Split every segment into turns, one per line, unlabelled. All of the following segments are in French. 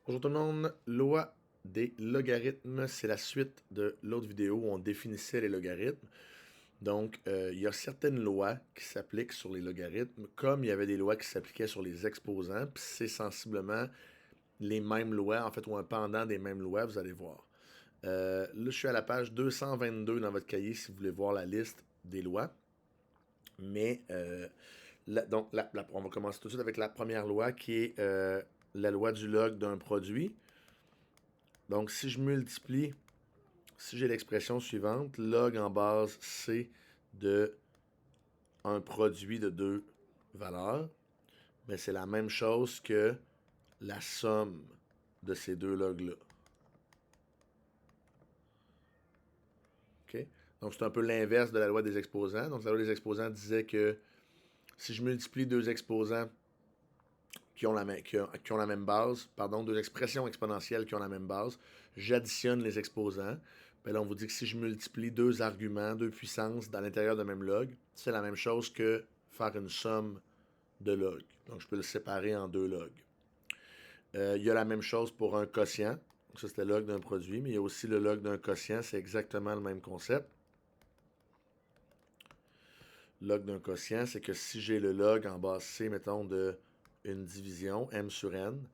Bonjour tout le monde, loi des logarithmes, c'est la suite de l'autre vidéo où on définissait les logarithmes. Donc, il y a certaines lois qui s'appliquent sur les logarithmes, comme il y avait des lois qui s'appliquaient sur les exposants, puis c'est sensiblement les mêmes lois, en fait, ou un pendant des mêmes lois, vous allez voir. Là, je suis à la page 222 dans votre cahier si vous voulez voir la liste des lois. Mais, on va commencer tout de suite avec la première loi qui est la loi du log d'un produit. Donc, si je multiplie, si j'ai l'expression suivante, log en base C de un produit de deux valeurs, mais c'est la même chose que la somme de ces deux logs-là. OK? Donc, c'est un peu l'inverse de la loi des exposants. Donc, la loi des exposants disait que si je multiplie deux exposants qui ont la même base, pardon, deux expressions exponentielles qui ont la même base, j'additionne les exposants. Ben là, on vous dit que si je multiplie deux arguments, deux puissances dans l'intérieur d'un même log, c'est la même chose que faire une somme de logs. Donc, je peux le séparer en deux logs. Il y a la même chose pour un quotient. Donc, ça, c'était le log d'un produit, mais il y a aussi le log d'un quotient. C'est exactement le même concept. Log d'un quotient, c'est que si j'ai le log en base C, mettons, de une division, m sur n,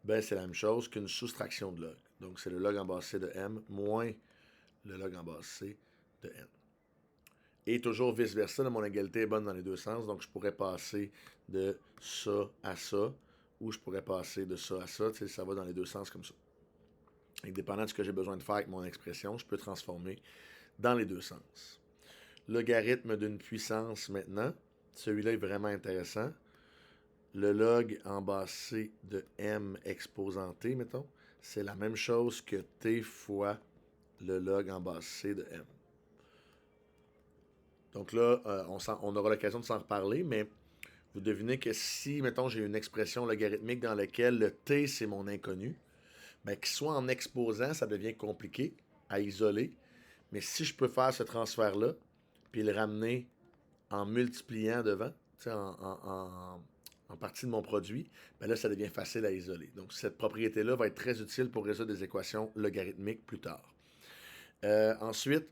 ben c'est la même chose qu'une soustraction de log. Donc, c'est le log en base C de m moins le log en base C de n. Et toujours vice-versa, mon égalité est bonne dans les deux sens, donc je pourrais passer de ça à ça, ou je pourrais passer de ça à ça, ça va dans les deux sens comme ça. Et dépendant de ce que j'ai besoin de faire avec mon expression, je peux transformer dans les deux sens. Logarithme d'une puissance maintenant, celui-là est vraiment intéressant. Le log en base C de m exposant t, mettons, c'est la même chose que t fois le log en base C de m. Donc là, on aura l'occasion de s'en reparler, mais vous devinez que si, mettons, j'ai une expression logarithmique dans laquelle le t, c'est mon inconnu, bien, qu'il soit en exposant, ça devient compliqué à isoler. Mais si je peux faire ce transfert-là, puis le ramener en multipliant devant, en partie de mon produit, bien là, ça devient facile à isoler. Donc, cette propriété-là va être très utile pour résoudre des équations logarithmiques plus tard. Ensuite,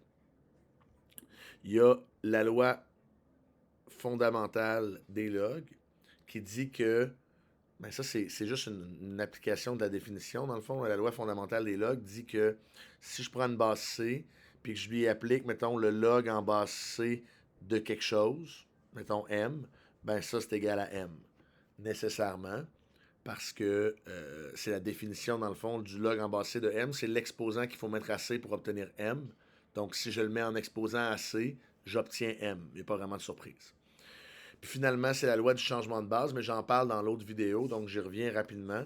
il y a la loi fondamentale des logs qui dit que, ben ça c'est juste une application de la définition, dans le fond, la loi fondamentale des logs dit que si je prends une base C, puis que je lui applique, mettons, le log en base C de quelque chose, mettons M, ben ça c'est égal à M, nécessairement, parce que c'est la définition, dans le fond, du log en base C de M, c'est l'exposant qu'il faut mettre à C pour obtenir M. Donc, si je le mets en exposant à C, j'obtiens M. Il n'y a pas vraiment de surprise. Puis finalement, c'est la loi du changement de base, mais j'en parle dans l'autre vidéo, donc j'y reviens rapidement.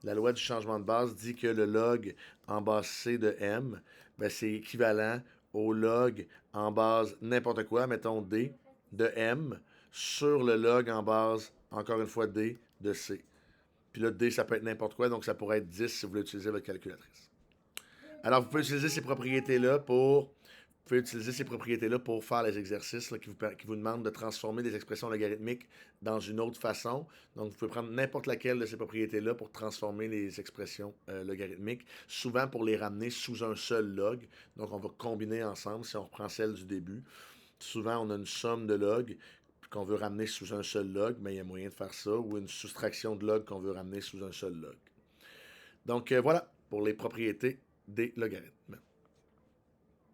La loi du changement de base dit que le log en base C de M, ben c'est équivalent au log en base n'importe quoi, mettons D, de M, sur le log en base, encore une fois, D de C. Puis là, D, ça peut être n'importe quoi, donc ça pourrait être 10 si vous voulez utiliser votre calculatrice. Alors, vous pouvez utiliser ces propriétés-là pour faire les exercices là, qui vous demandent de transformer des expressions logarithmiques dans une autre façon. Donc, vous pouvez prendre n'importe laquelle de ces propriétés-là pour transformer les expressions logarithmiques, souvent pour les ramener sous un seul log. Donc, on va combiner ensemble, si on reprend celle du début. Souvent, on a une somme de logs qu'on veut ramener sous un seul log, mais il y a moyen de faire ça, ou une soustraction de log qu'on veut ramener sous un seul log. Donc, voilà pour les propriétés des logarithmes.